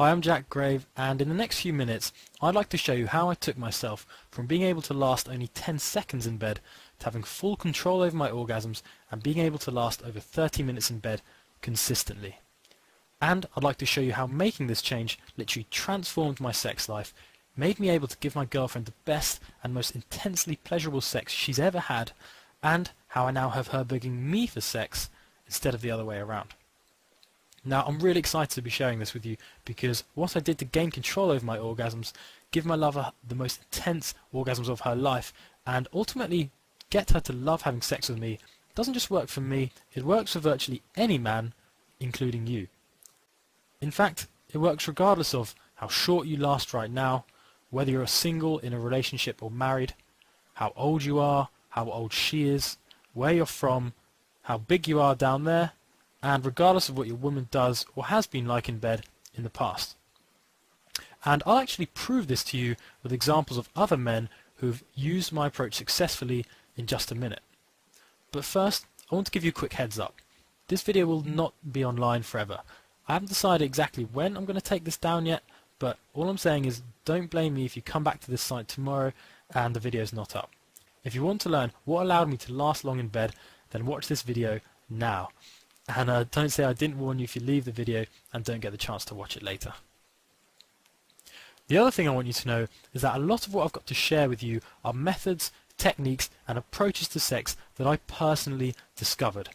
Hi, I'm Jack Grave, and in the next few minutes I'd like to show you how I took myself from being able to last only 10 seconds in bed to having full control over my orgasms and being able to last over 30 minutes in bed consistently. And I'd like to show you how making this change literally transformed my sex life, made me able to give my girlfriend the best and most intensely pleasurable sex she's ever had, and how I now have her begging me for sex instead of the other way around. Now, I'm really excited to be sharing this with you because what I did to gain control over my orgasms, give my lover the most intense orgasms of her life, and ultimately get her to love having sex with me, doesn't just work for me, it works for virtually any man, including you. In fact, it works regardless of how short you last right now, whether you're single, in a relationship or married, how old you are, how old she is, where you're from, how big you are down there, and regardless of what your woman does or has been like in bed in the past. And I'll actually prove this to you with examples of other men who've used my approach successfully in just a minute. But first, I want to give you a quick heads up. This video will not be online forever. I haven't decided exactly when I'm going to take this down yet, but all I'm saying is don't blame me if you come back to this site tomorrow and the video's not up. If you want to learn what allowed me to last long in bed, then watch this video now. And don't say I didn't warn you if you leave the video and don't get the chance to watch it later. The other thing I want you to know is that a lot of what I've got to share with you are methods, techniques and approaches to sex that I personally discovered.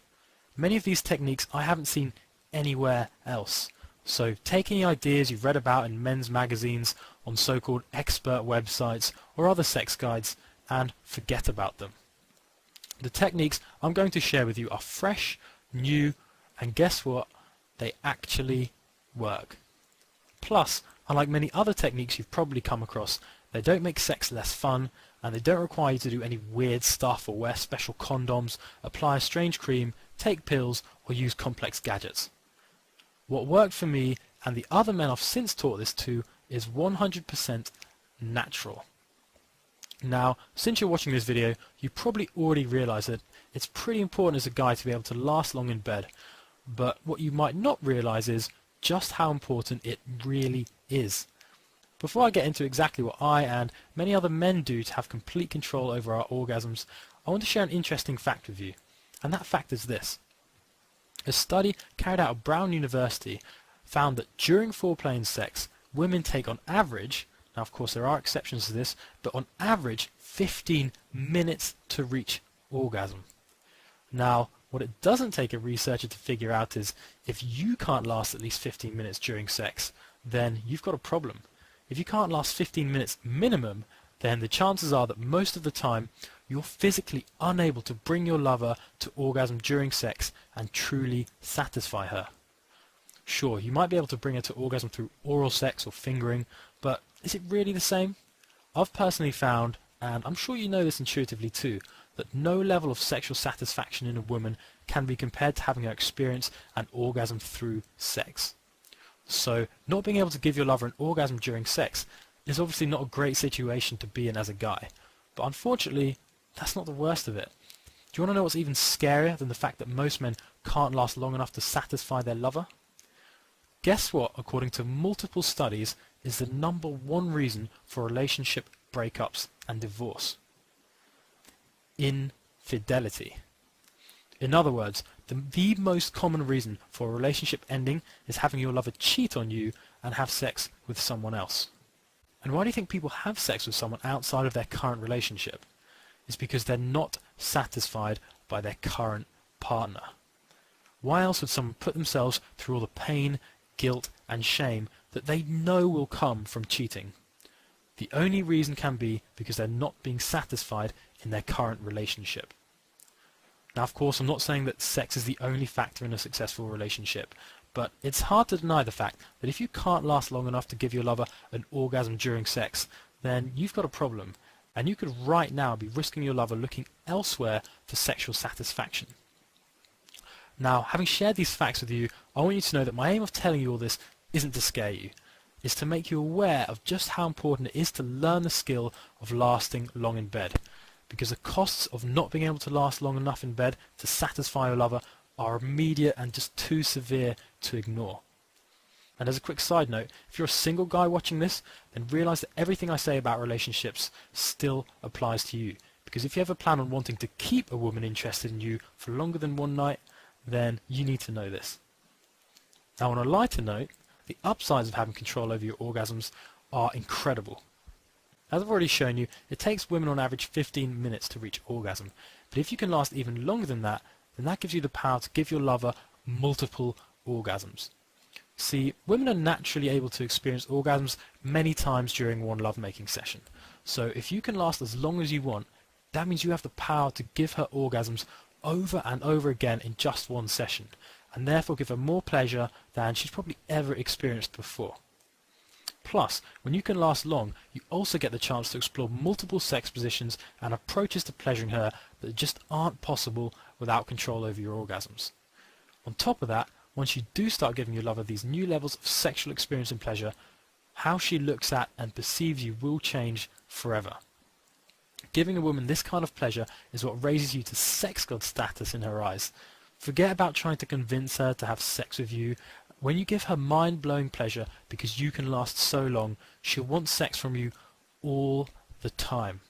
Many of these techniques I haven't seen anywhere else. So take any ideas you've read about in men's magazines, on so-called expert websites or other sex guides and forget about them. The techniques I'm going to share with you are fresh, new, and guess what? They actually work. Plus, unlike many other techniques you've probably come across, they don't make sex less fun, and they don't require you to do any weird stuff or wear special condoms, apply a strange cream, take pills, or use complex gadgets. What worked for me, and the other men I've since taught this to, is 100% natural. Now, since you're watching this video, you probably already realize that it's pretty important as a guy to be able to last long in bed, but what you might not realize is just how important it really is. Before I get into exactly what I and many other men do to have complete control over our orgasms, I want to share an interesting fact with you, and that fact is this. A study carried out at Brown University found that during foreplay and sex, women take on average, now of course there are exceptions to this, but on average 15 minutes to reach orgasm. Now, what it doesn't take a researcher to figure out is if you can't last at least 15 minutes during sex, then you've got a problem. If you can't last 15 minutes minimum, then the chances are that most of the time you're physically unable to bring your lover to orgasm during sex and truly satisfy her. Sure, you might be able to bring her to orgasm through oral sex or fingering, but is it really the same? I've personally found, and I'm sure you know this intuitively too, that no level of sexual satisfaction in a woman can be compared to having her experience an orgasm through sex. So, not being able to give your lover an orgasm during sex is obviously not a great situation to be in as a guy. But unfortunately, that's not the worst of it. Do you want to know what's even scarier than the fact that most men can't last long enough to satisfy their lover? Guess what, according to multiple studies, is the #1 reason for relationship breakups and divorce? Infidelity. In other words, the most common reason for a relationship ending is having your lover cheat on you and have sex with someone else. And why do you think people have sex with someone outside of their current relationship? It's because they're not satisfied by their current partner. Why else would someone put themselves through all the pain, guilt and shame that they know will come from cheating? The only reason can be because they're not being satisfied in their current relationship. Now, of course, I'm not saying that sex is the only factor in a successful relationship, but it's hard to deny the fact that if you can't last long enough to give your lover an orgasm during sex, then you've got a problem, and you could right now be risking your lover looking elsewhere for sexual satisfaction. Now, having shared these facts with you, I want you to know that my aim of telling you all this isn't to scare you. It's to make you aware of just how important it is to learn the skill of lasting long in bed. Because the costs of not being able to last long enough in bed to satisfy your lover are immediate and just too severe to ignore. And as a quick side note, if you're a single guy watching this, then realize that everything I say about relationships still applies to you. Because if you ever plan on wanting to keep a woman interested in you for longer than one night, then you need to know this. Now, on a lighter note, the upsides of having control over your orgasms are incredible. As I've already shown you, it takes women on average 15 minutes to reach orgasm. But if you can last even longer than that, then that gives you the power to give your lover multiple orgasms. See, women are naturally able to experience orgasms many times during one lovemaking session. So if you can last as long as you want, that means you have the power to give her orgasms over and over again in just one session, and therefore give her more pleasure than she's probably ever experienced before. Plus, when you can last long, you also get the chance to explore multiple sex positions and approaches to pleasuring her that just aren't possible without control over your orgasms. On top of that, once you do start giving your lover these new levels of sexual experience and pleasure, how she looks at and perceives you will change forever. Giving a woman this kind of pleasure is what raises you to sex god status in her eyes. Forget about trying to convince her to have sex with you. When you give her mind-blowing pleasure because you can last so long, she'll want sex from you all the time.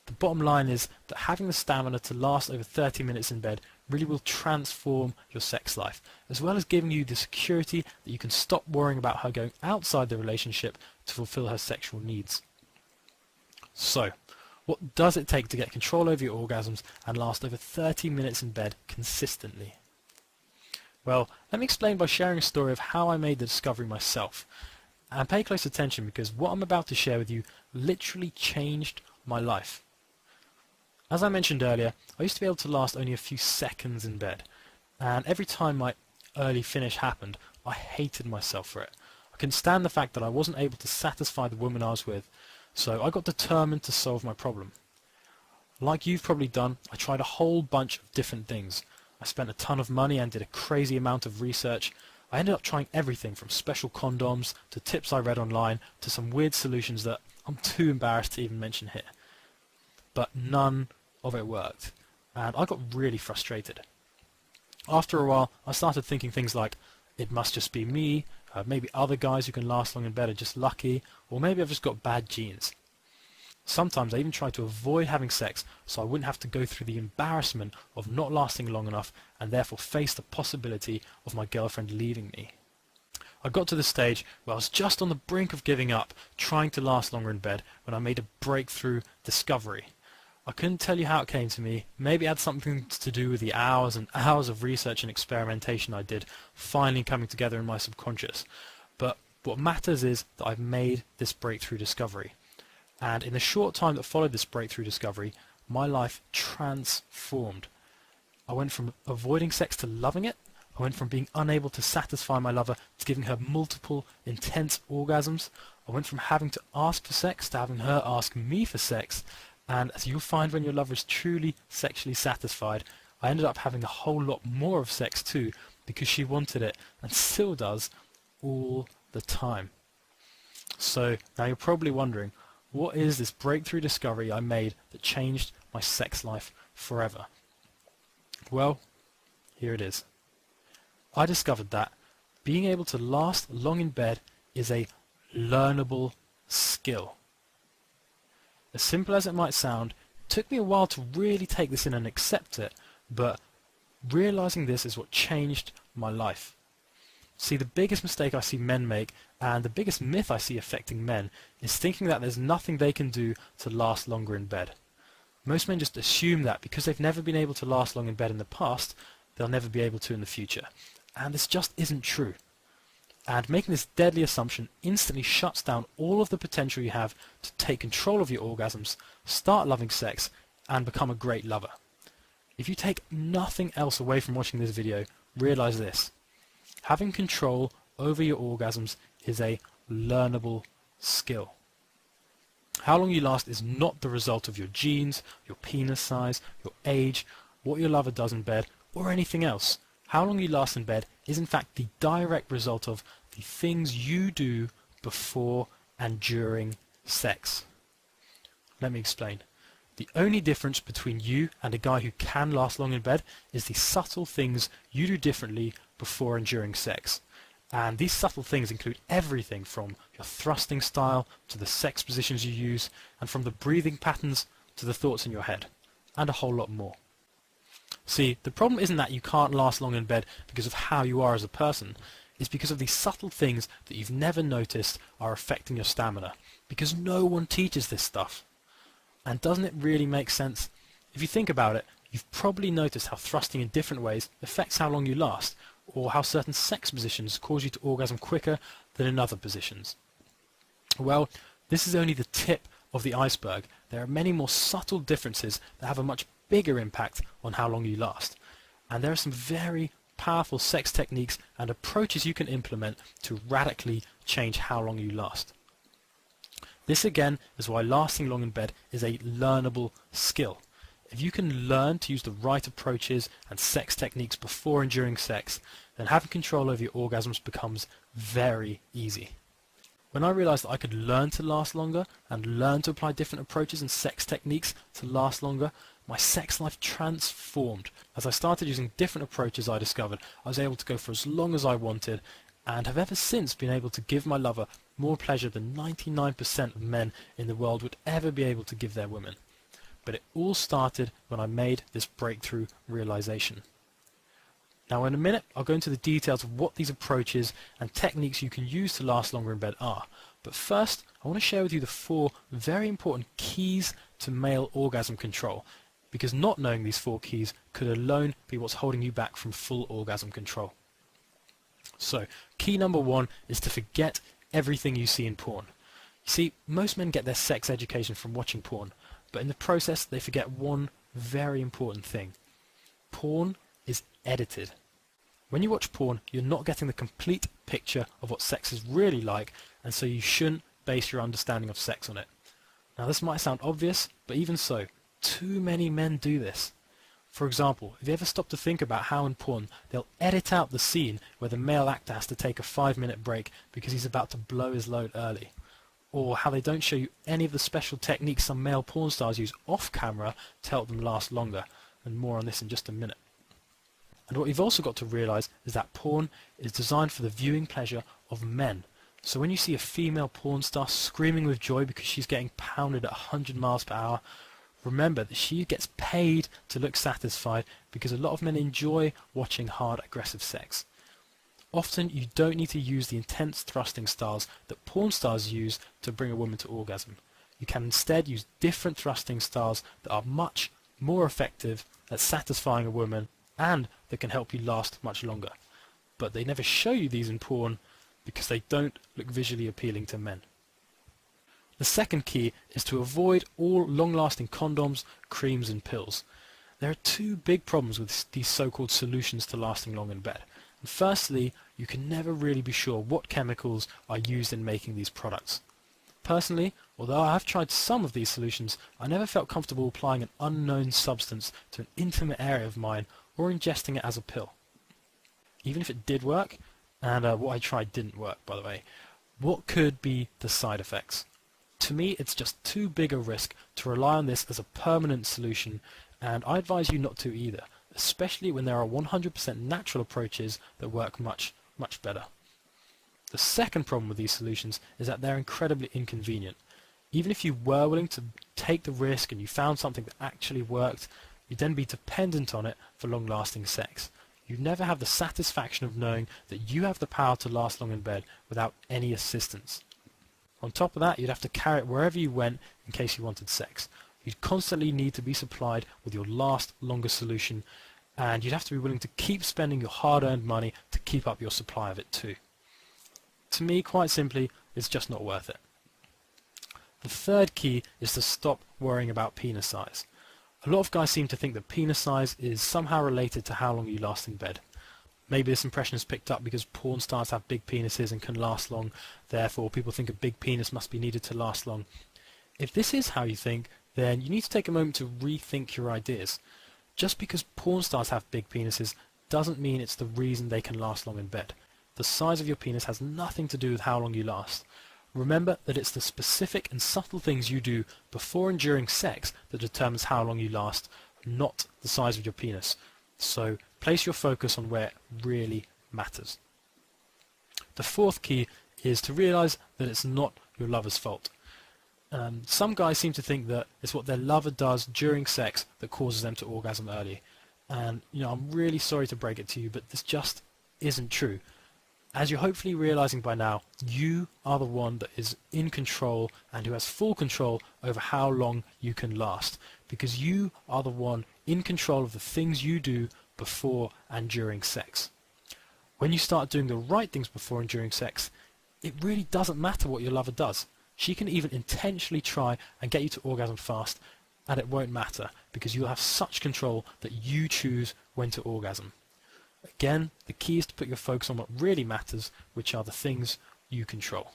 The bottom line is that having the stamina to last over 30 minutes in bed really will transform your sex life, as well as giving you the security that you can stop worrying about her going outside the relationship to fulfill her sexual needs. So, what does it take to get control over your orgasms and last over 30 minutes in bed consistently? Well, let me explain by sharing a story of how I made the discovery myself. And pay close attention because what I'm about to share with you literally changed my life. As I mentioned earlier, I used to be able to last only a few seconds in bed, and every time my early finish happened, I hated myself for it. I couldn't stand the fact that I wasn't able to satisfy the woman I was with, so I got determined to solve my problem. Like you've probably done, I tried a whole bunch of different things. I spent a ton of money and did a crazy amount of research. I ended up trying everything from special condoms to tips I read online to some weird solutions that I'm too embarrassed to even mention here. But none of it worked, and I got really frustrated. After a while, I started thinking things like, it must just be me, maybe other guys who can last long in bed are just lucky, or maybe I've just got bad genes. Sometimes I even tried to avoid having sex so I wouldn't have to go through the embarrassment of not lasting long enough and therefore face the possibility of my girlfriend leaving me. I got to the stage where I was just on the brink of giving up, trying to last longer in bed, when I made a breakthrough discovery. I couldn't tell you how it came to me. Maybe it had something to do with the hours and hours of research and experimentation I did finally coming together in my subconscious. But what matters is that I've made this breakthrough discovery. And in the short time that followed this breakthrough discovery, my life transformed. I went from avoiding sex to loving it. I went from being unable to satisfy my lover to giving her multiple intense orgasms. I went from having to ask for sex to having her ask me for sex. And as you'll find when your lover is truly sexually satisfied, I ended up having a whole lot more of sex too, because she wanted it and still does all the time. So now you're probably wondering, what is this breakthrough discovery I made that changed my sex life forever? Well, here it is. I discovered that being able to last long in bed is a learnable skill. As simple as it might sound, it took me a while to really take this in and accept it, but realizing this is what changed my life. See, the biggest mistake I see men make, and the biggest myth I see affecting men, is thinking that there's nothing they can do to last longer in bed. Most men just assume that because they've never been able to last long in bed in the past, they'll never be able to in the future. And this just isn't true. And making this deadly assumption instantly shuts down all of the potential you have to take control of your orgasms, start loving sex, and become a great lover. If you take nothing else away from watching this video, realize this. Having control over your orgasms is a learnable skill. How long you last is not the result of your genes, your penis size, your age, what your lover does in bed, or anything else. How long you last in bed is in fact the direct result of the things you do before and during sex. Let me explain. The only difference between you and a guy who can last long in bed is the subtle things you do differently before and during sex. And these subtle things include everything from your thrusting style to the sex positions you use, and from the breathing patterns to the thoughts in your head, and a whole lot more. See, the problem isn't that you can't last long in bed because of how you are as a person. It's because of these subtle things that you've never noticed are affecting your stamina, because no one teaches this stuff. And doesn't it really make sense? If you think about it, you've probably noticed how thrusting in different ways affects how long you last, or how certain sex positions cause you to orgasm quicker than in other positions. Well, this is only the tip of the iceberg. There are many more subtle differences that have a much bigger impact on how long you last. And there are some very powerful sex techniques and approaches you can implement to radically change how long you last. This again is why lasting long in bed is a learnable skill. If you can learn to use the right approaches and sex techniques before and during sex, then having control over your orgasms becomes very easy. When I realized that I could learn to last longer and learn to apply different approaches and sex techniques to last longer, my sex life transformed. As I started using different approaches I discovered, I was able to go for as long as I wanted, and have ever since been able to give my lover more pleasure than 99% of men in the world would ever be able to give their women. But it all started when I made this breakthrough realization. Now in a minute I'll go into the details of what these approaches and techniques you can use to last longer in bed are. But first I want to share with you the 4 very important keys to male orgasm control, because not knowing these 4 keys could alone be what's holding you back from full orgasm control. So key number 1 is to forget everything you see in porn. You see, most men get their sex education from watching porn, but in the process they forget one very important thing. Porn is edited. When you watch porn, you're not getting the complete picture of what sex is really like, and so you shouldn't base your understanding of sex on it. Now this might sound obvious, but even so, too many men do this. For example, if you ever stop to think about how in porn they'll edit out the scene where the male actor has to take a 5-minute break because he's about to blow his load early, or how they don't show you any of the special techniques some male porn stars use off camera to help them last longer, and more on this in just a minute. And what you've also got to realize is that porn is designed for the viewing pleasure of men. So when you see a female porn star screaming with joy because she's getting pounded at 100 miles per hour, remember that she gets paid to look satisfied, because a lot of men enjoy watching hard, aggressive sex. Often you don't need to use the intense thrusting styles that porn stars use to bring a woman to orgasm. You can instead use different thrusting styles that are much more effective at satisfying a woman and that can help you last much longer. But they never show you these in porn because they don't look visually appealing to men. The second key is to avoid all long-lasting condoms, creams and pills. There are 2 big problems with these so-called solutions to lasting long in bed. And firstly, you can never really be sure what chemicals are used in making these products. Personally, although I have tried some of these solutions, I never felt comfortable applying an unknown substance to an intimate area of mine or ingesting it as a pill. Even if it did work, and what I tried didn't work by the way, what could be the side effects? To me, it's just too big a risk to rely on this as a permanent solution, and I advise you not to either, especially when there are 100% natural approaches that work much, much better. The second problem with these solutions is that they're incredibly inconvenient. Even if you were willing to take the risk and you found something that actually worked, you'd then be dependent on it for long-lasting sex. You'd never have the satisfaction of knowing that you have the power to last long in bed without any assistance. On top of that, you'd have to carry it wherever you went in case you wanted sex. You'd constantly need to be supplied with your last, longer solution, and you'd have to be willing to keep spending your hard-earned money to keep up your supply of it too. To me, quite simply, it's just not worth it. The third key is to stop worrying about penis size. A lot of guys seem to think that penis size is somehow related to how long you last in bed. Maybe this impression is picked up because porn stars have big penises and can last long, therefore people think a big penis must be needed to last long. If this is how you think, then you need to take a moment to rethink your ideas. Just because porn stars have big penises doesn't mean it's the reason they can last long in bed. The size of your penis has nothing to do with how long you last. Remember that it's the specific and subtle things you do before and during sex that determines how long you last, not the size of your penis. So place your focus on where it really matters. The fourth key is to realize that it's not your lover's fault. Some guys seem to think that it's what their lover does during sex that causes them to orgasm early. And I'm really sorry to break it to you, but this just isn't true. As you're hopefully realizing by now, you are the one that is in control and who has full control over how long you can last, because you are the one in control of the things you do before and during sex. When you start doing the right things before and during sex, it really doesn't matter what your lover does. She can even intentionally try and get you to orgasm fast, and it won't matter because you'll have such control that you choose when to orgasm. Again, the key is to put your focus on what really matters, which are the things you control.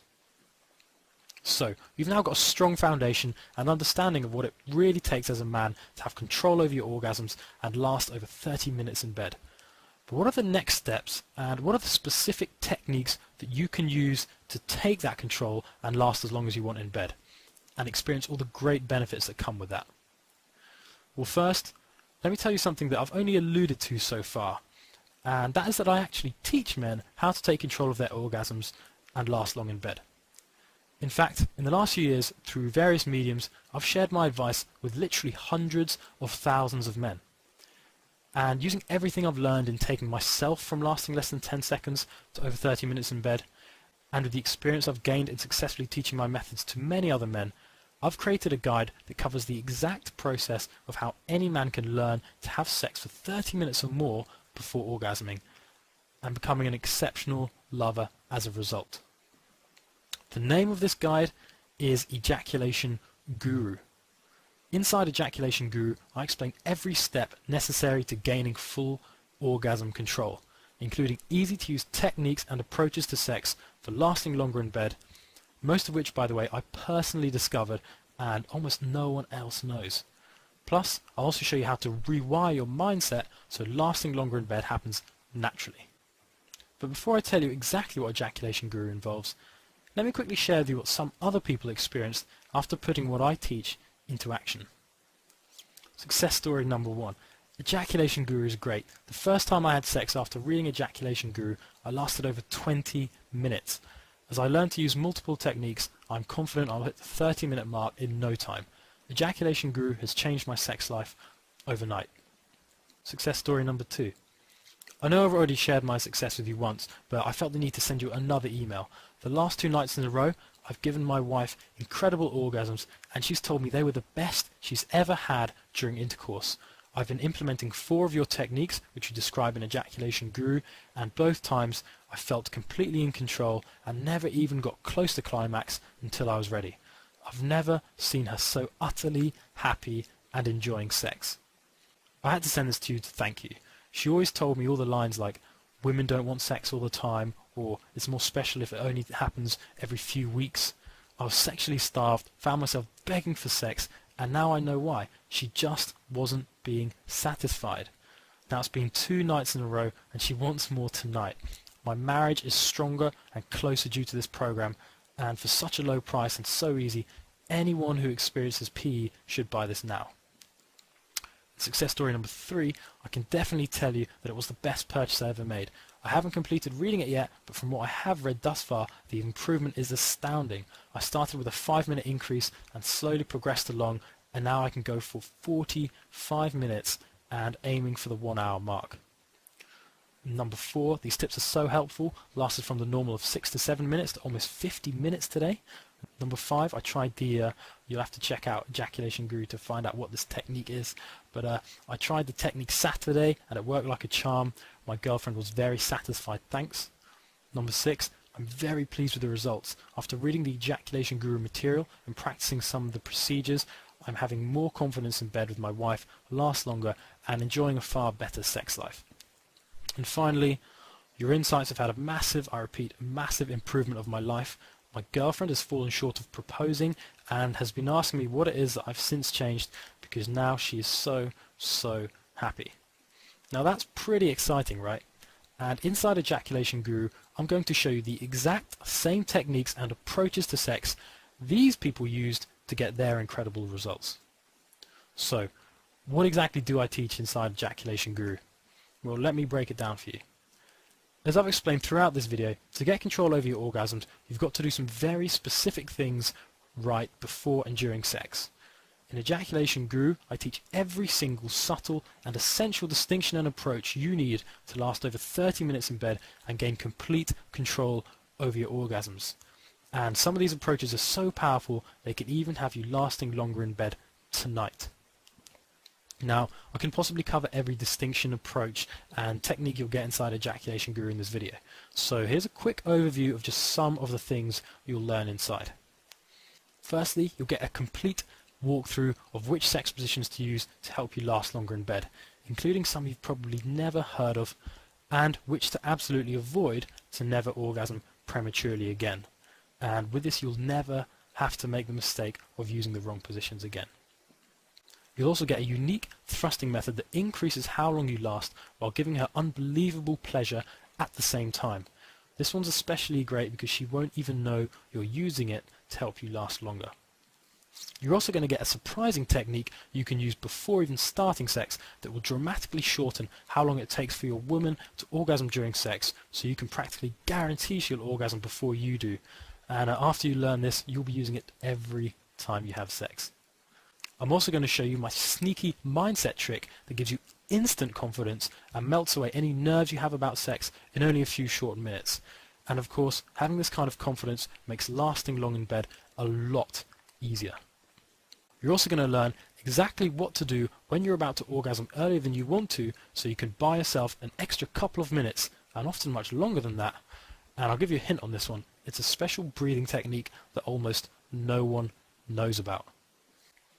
So, you've now got a strong foundation and understanding of what it really takes as a man to have control over your orgasms and last over 30 minutes in bed. But what are the next steps, and what are the specific techniques that you can use to take that control and last as long as you want in bed, and experience all the great benefits that come with that? Well, first, let me tell you something that I've only alluded to so far, and that is that I actually teach men how to take control of their orgasms and last long in bed. In fact, in the last few years, through various mediums, I've shared my advice with literally hundreds of thousands of men. And using everything I've learned in taking myself from lasting less than 10 seconds to over 30 minutes in bed, and with the experience I've gained in successfully teaching my methods to many other men, I've created a guide that covers the exact process of how any man can learn to have sex for 30 minutes or more before orgasming, and becoming an exceptional lover as a result. The name of this guide is Ejaculation Guru. Inside Ejaculation Guru, I explain every step necessary to gaining full orgasm control, including easy-to-use techniques and approaches to sex for lasting longer in bed, most of which, by the way, I personally discovered and almost no one else knows. Plus, I'll also show you how to rewire your mindset so lasting longer in bed happens naturally. But before I tell you exactly what Ejaculation Guru involves, let me quickly share with you what some other people experienced after putting what I teach into action. Success story number 1. Ejaculation Guru is great. The first time I had sex after reading Ejaculation Guru, I lasted over 20 minutes. As I learned to use multiple techniques, I'm confident I'll hit the 30-minute mark in no time. Ejaculation Guru has changed my sex life overnight. Success story number 2. I know I've already shared my success with you once, but I felt the need to send you another email. The last 2 nights in a row, I've given my wife incredible orgasms, and she's told me they were the best she's ever had during intercourse. I've been implementing 4 of your techniques, which you describe in Ejaculation Guru, and both times I felt completely in control and never even got close to climax until I was ready. I've never seen her so utterly happy and enjoying sex. I had to send this to you to thank you. She always told me all the lines like, women don't want sex all the time, or it's more special if it only happens every few weeks. I was sexually starved, found myself begging for sex, and now I know why. She just wasn't being satisfied. Now it's been 2 nights in a row, and she wants more tonight. My marriage is stronger and closer due to this program, and for such a low price and so easy, anyone who experiences PE should buy this now. Success story number 3, I can definitely tell you that it was the best purchase I ever made. I haven't completed reading it yet, but from what I have read thus far, the improvement is astounding. I started with a 5-minute increase and slowly progressed along, and now I can go for 45 minutes and aiming for the 1-hour mark. Number 4, these tips are so helpful, lasted from the normal of 6 to 7 minutes to almost 50 minutes today. Number 5, I tried the, you'll have to check out Ejaculation Guru to find out what this technique is, but I tried the technique Saturday and it worked like a charm. My girlfriend was very satisfied, thanks. Number 6, I'm very pleased with the results. After reading the Ejaculation Guru material and practicing some of the procedures, I'm having more confidence in bed with my wife, last longer, and enjoying a far better sex life. And finally, your insights have had a massive, I repeat, massive improvement of my life. My girlfriend has fallen short of proposing and has been asking me what it is that I've since changed, because now she is so happy. Now that's pretty exciting, right? And inside Ejaculation Guru, I'm going to show you the exact same techniques and approaches to sex these people used to get their incredible results. So, what exactly do I teach inside Ejaculation Guru? Well, let me break it down for you. As I've explained throughout this video, to get control over your orgasms, you've got to do some very specific things right before and during sex. In Ejaculation Guru, I teach every single subtle and essential distinction and approach you need to last over 30 minutes in bed and gain complete control over your orgasms. And some of these approaches are so powerful they can even have you lasting longer in bed tonight. Now, I can possibly cover every distinction, approach and technique you'll get inside Ejaculation Guru in this video. So here's a quick overview of just some of the things you'll learn inside. Firstly, you'll get a complete walkthrough of which sex positions to use to help you last longer in bed, including some you've probably never heard of, and which to absolutely avoid to never orgasm prematurely again. And with this, you'll never have to make the mistake of using the wrong positions again. You'll also get a unique thrusting method that increases how long you last while giving her unbelievable pleasure at the same time. This one's especially great because she won't even know you're using it to help you last longer. You're also going to get a surprising technique you can use before even starting sex that will dramatically shorten how long it takes for your woman to orgasm during sex, so you can practically guarantee she'll orgasm before you do. And after you learn this, you'll be using it every time you have sex. I'm also going to show you my sneaky mindset trick that gives you instant confidence and melts away any nerves you have about sex in only a few short minutes. And of course, having this kind of confidence makes lasting long in bed a lot easier. You're also going to learn exactly what to do when you're about to orgasm earlier than you want to, so you can buy yourself an extra couple of minutes, and often much longer than that. And I'll give you a hint on this one. It's a special breathing technique that almost no one knows about.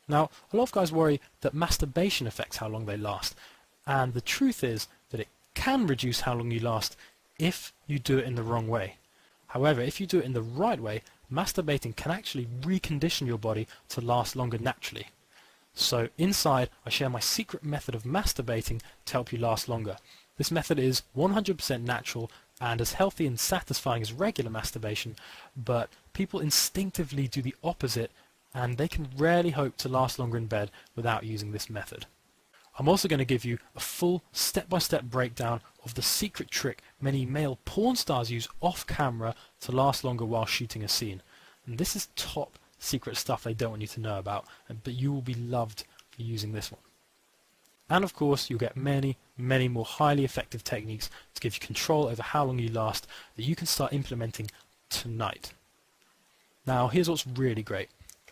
Now, a lot of guys worry that masturbation affects how long they last, and the truth is that it can reduce how long you last if you do it in the wrong way. However, if you do it in the right way, masturbating can actually recondition your body to last longer naturally. So inside, I share my secret method of masturbating to help you last longer. This method is 100% natural and as healthy and satisfying as regular masturbation, but people instinctively do the opposite, and they can rarely hope to last longer in bed without using this method. I'm also going to give you a full step-by-step breakdown of the secret trick many male porn stars use off camera to last longer while shooting a scene. And this is top secret stuff they don't want you to know about, but you will be loved for using this one. And of course, you'll get many, many more highly effective techniques to give you control over how long you last that you can start implementing tonight. Now, here's what's really great.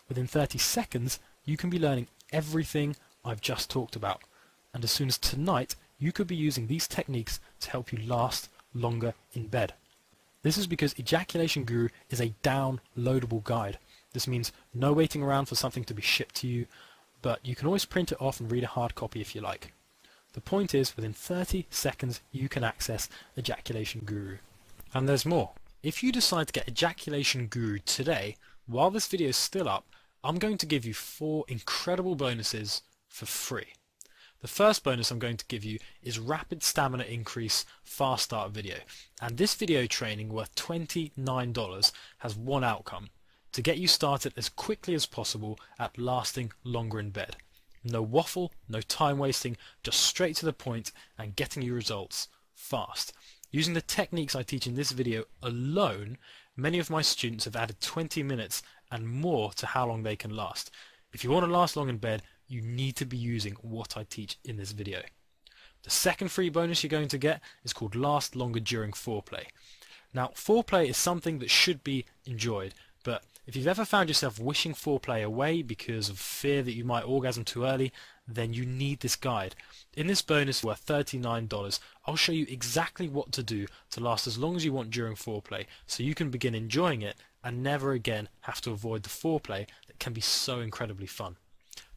Within 30 seconds, you can be learning everything I've just talked about. And as soon as tonight, you could be using these techniques to help you last longer in bed. This is because Ejaculation Guru is a downloadable guide. This means no waiting around for something to be shipped to you, but you can always print it off and read a hard copy if you like. The point is, within 30 seconds, you can access Ejaculation Guru. And there's more. If you decide to get Ejaculation Guru today, while this video is still up, I'm going to give you 4 incredible bonuses for free. The first bonus I'm going to give you is Rapid Stamina Increase Fast Start video, and this video training worth $29 has one outcome: to get you started as quickly as possible at lasting longer in bed. No waffle, no time wasting, just straight to the point and getting you results fast. Using the techniques I teach in this video alone, many of my students have added 20 minutes and more to how long they can last. If you want to last long in bed, you need to be using what I teach in this video. The second free bonus you're going to get is called Last Longer During Foreplay. Now, foreplay is something that should be enjoyed, but if you've ever found yourself wishing foreplay away because of fear that you might orgasm too early, then you need this guide. In this bonus worth $39, I'll show you exactly what to do to last as long as you want during foreplay, so you can begin enjoying it and never again have to avoid the foreplay that can be so incredibly fun.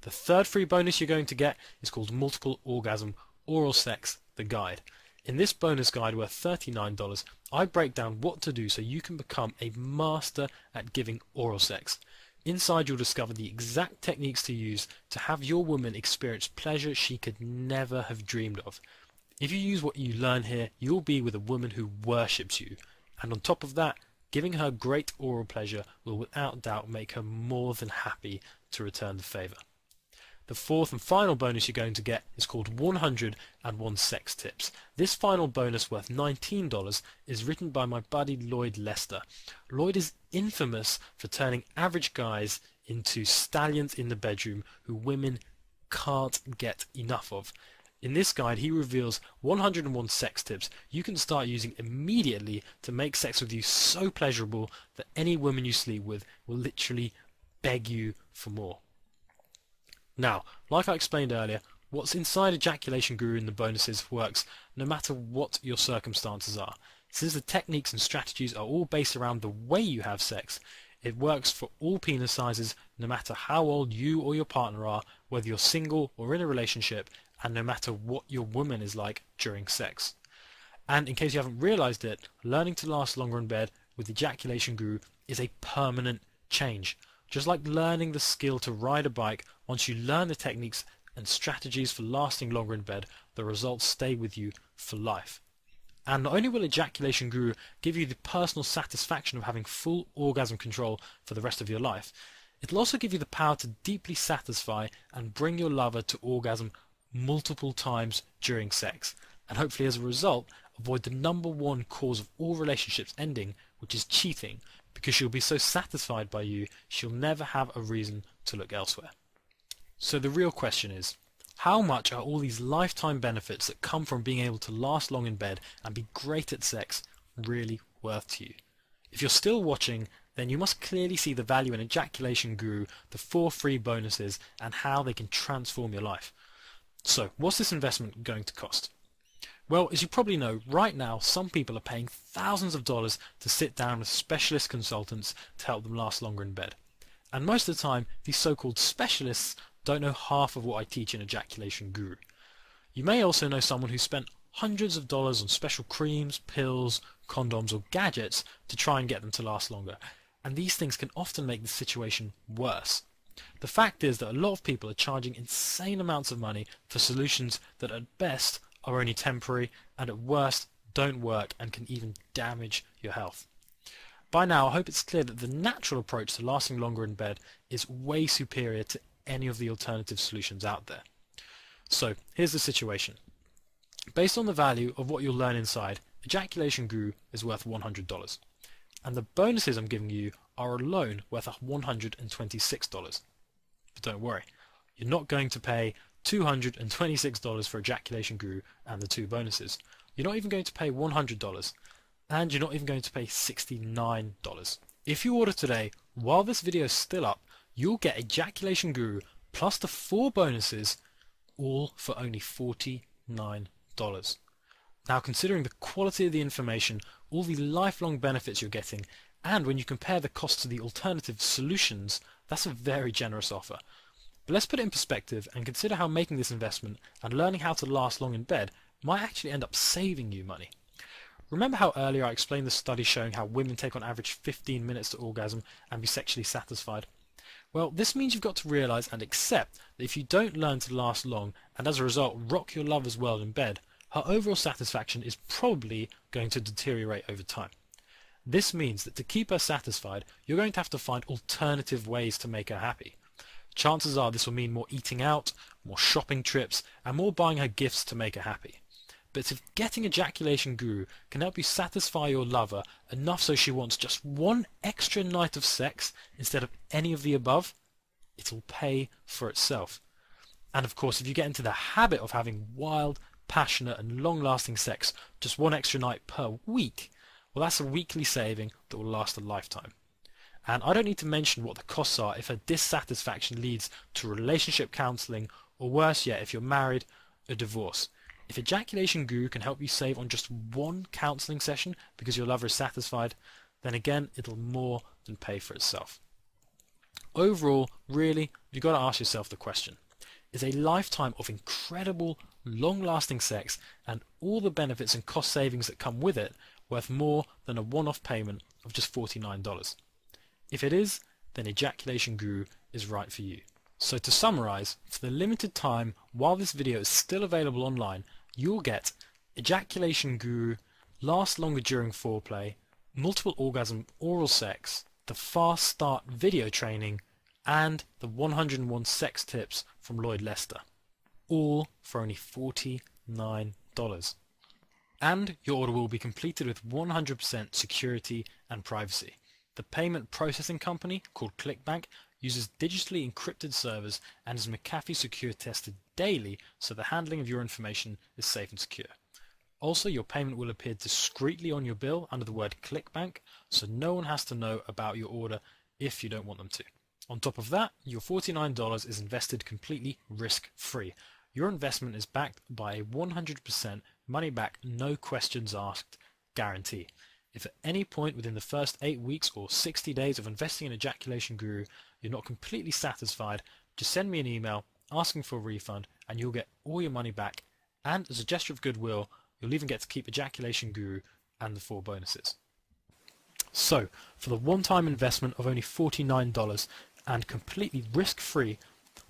The third free bonus you're going to get is called Multiple Orgasm Oral Sex, the Guide. In this bonus guide worth $39, I break down what to do so you can become a master at giving oral sex. Inside you'll discover the exact techniques to use to have your woman experience pleasure she could never have dreamed of. If you use what you learn here, you'll be with a woman who worships you. And on top of that, giving her great oral pleasure will without doubt make her more than happy to return the favour. The fourth and final bonus you're going to get is called 101 Sex Tips. This final bonus, worth $19, is written by my buddy Lloyd Lester. Lloyd is infamous for turning average guys into stallions in the bedroom who women can't get enough of. In this guide, he reveals 101 sex tips you can start using immediately to make sex with you so pleasurable that any woman you sleep with will literally beg you for more. Now, like I explained earlier, what's inside Ejaculation Guru in the bonuses works no matter what your circumstances are. Since the techniques and strategies are all based around the way you have sex, it works for all penis sizes, no matter how old you or your partner are, whether you're single or in a relationship, and no matter what your woman is like during sex. And in case you haven't realized it, learning to last longer in bed with Ejaculation Guru is a permanent change. Just like learning the skill to ride a bike, once you learn the techniques and strategies for lasting longer in bed, the results stay with you for life. And not only will Ejaculation Guru give you the personal satisfaction of having full orgasm control for the rest of your life, it'll also give you the power to deeply satisfy and bring your lover to orgasm multiple times during sex, and hopefully as a result avoid the #1 cause of all relationships ending, which is cheating, because she'll be so satisfied by you she'll never have a reason to look elsewhere. So the real question is, how much are all these lifetime benefits that come from being able to last long in bed and be great at sex really worth to you? If you're still watching, then you must clearly see the value in Ejaculation Guru, the 4 free bonuses, and how they can transform your life. So, what's this investment going to cost? Well, as you probably know, right now some people are paying thousands of dollars to sit down with specialist consultants to help them last longer in bed. And most of the time, these so-called specialists don't know half of what I teach in Ejaculation Guru. You may also know someone who spent hundreds of dollars on special creams, pills, condoms or gadgets to try and get them to last longer. And these things can often make the situation worse. The fact is that a lot of people are charging insane amounts of money for solutions that at best are only temporary and at worst don't work and can even damage your health. By now I hope it's clear that the natural approach to lasting longer in bed is way superior to any of the alternative solutions out there. So here's the situation. Based on the value of what you'll learn inside, Ejaculation Guru is worth $100. And the bonuses I'm giving you are alone worth $126. But don't worry, you're not going to pay $226 for Ejaculation Guru and the 2 bonuses. You're not even going to pay $100, and you're not even going to pay $69. If you order today, while this video is still up, you'll get Ejaculation Guru plus the 4 bonuses, all for only $49. Now, considering the quality of the information, all the lifelong benefits you're getting, and when you compare the cost to the alternative solutions, that's a very generous offer. But let's put it in perspective and consider how making this investment and learning how to last long in bed might actually end up saving you money. Remember how earlier I explained the study showing how women take on average 15 minutes to orgasm and be sexually satisfied? Well, this means you've got to realize and accept that if you don't learn to last long and as a result rock your lover's world in bed, her overall satisfaction is probably going to deteriorate over time. This means that to keep her satisfied, you're going to have to find alternative ways to make her happy. Chances are this will mean more eating out, more shopping trips, and more buying her gifts to make her happy. But if getting Ejaculation Guru can help you satisfy your lover enough so she wants just 1 extra night of sex instead of any of the above, it'll pay for itself. And of course, if you get into the habit of having wild, passionate and long-lasting sex just 1 extra night per week, well, that's a weekly saving that will last a lifetime. And I don't need to mention what the costs are if her dissatisfaction leads to relationship counselling, or worse yet, if you're married, a divorce. If Ejaculation Guru can help you save on just 1 counselling session because your lover is satisfied, then again it'll more than pay for itself. Overall, really, you've got to ask yourself the question, is a lifetime of incredible, long-lasting sex and all the benefits and cost savings that come with it worth more than a one-off payment of just $49? If it is, then Ejaculation Guru is right for you. So to summarize, for the limited time while this video is still available online, you'll get Ejaculation Guru, last longer during foreplay, multiple orgasm oral sex, the fast start video training, and the 101 sex tips from Lloyd Lester, all for only $49. And your order will be completed with 100% security and privacy. The payment processing company, called ClickBank, uses digitally encrypted servers and is McAfee secure tested daily, so the handling of your information is safe and secure. Also, your payment will appear discreetly on your bill under the word ClickBank, so no one has to know about your order if you don't want them to. On top of that, your $49 is invested completely risk-free. Your investment is backed by a 100% money-back, no questions asked guarantee. If at any point within the first 8 weeks or 60 days of investing in Ejaculation Guru you're not completely satisfied, just send me an email asking for a refund and you'll get all your money back, and as a gesture of goodwill you'll even get to keep Ejaculation Guru and the 4 bonuses. So, for the one-time investment of only $49 and completely risk-free,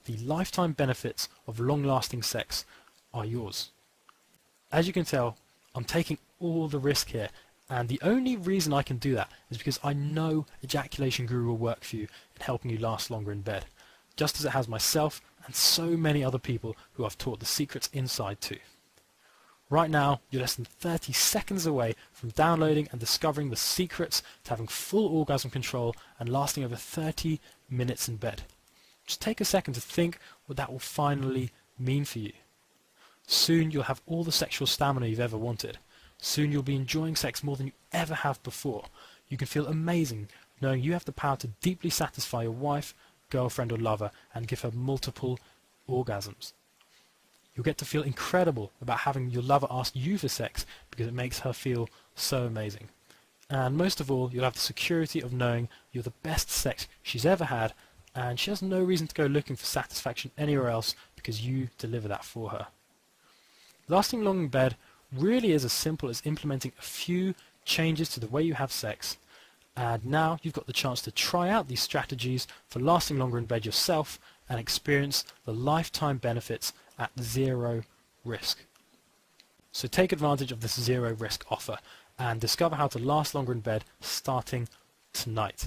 the lifetime benefits of long-lasting sex are yours. As you can tell, I'm taking all the risk here, and the only reason I can do that is because I know Ejaculation Guru will work for you in helping you last longer in bed, just as it has myself and so many other people who I've taught the secrets inside to. Right now, you're less than 30 seconds away from downloading and discovering the secrets to having full orgasm control and lasting over 30 minutes in bed. Just take a second to think what that will finally mean for you. Soon you'll have all the sexual stamina you've ever wanted. Soon you'll be enjoying sex more than you ever have before. You can feel amazing knowing you have the power to deeply satisfy your wife, girlfriend or lover and give her multiple orgasms. You'll get to feel incredible about having your lover ask you for sex because it makes her feel so amazing. And most of all, you'll have the security of knowing you're the best sex she's ever had, and she has no reason to go looking for satisfaction anywhere else because you deliver that for her. Lasting long in bed really is as simple as implementing a few changes to the way you have sex, and now you've got the chance to try out these strategies for lasting longer in bed yourself and experience the lifetime benefits at zero risk. So take advantage of this zero risk offer and discover how to last longer in bed starting tonight.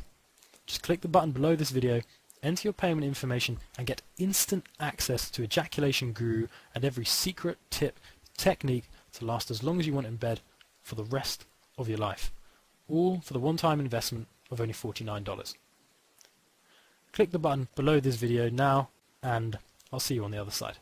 Just click the button below this video, enter your payment information and get instant access to Ejaculation Guru and every secret, tip, technique to last as long as you want in bed for the rest of your life. All for the one-time investment of only $49. Click the button below this video now and I'll see you on the other side.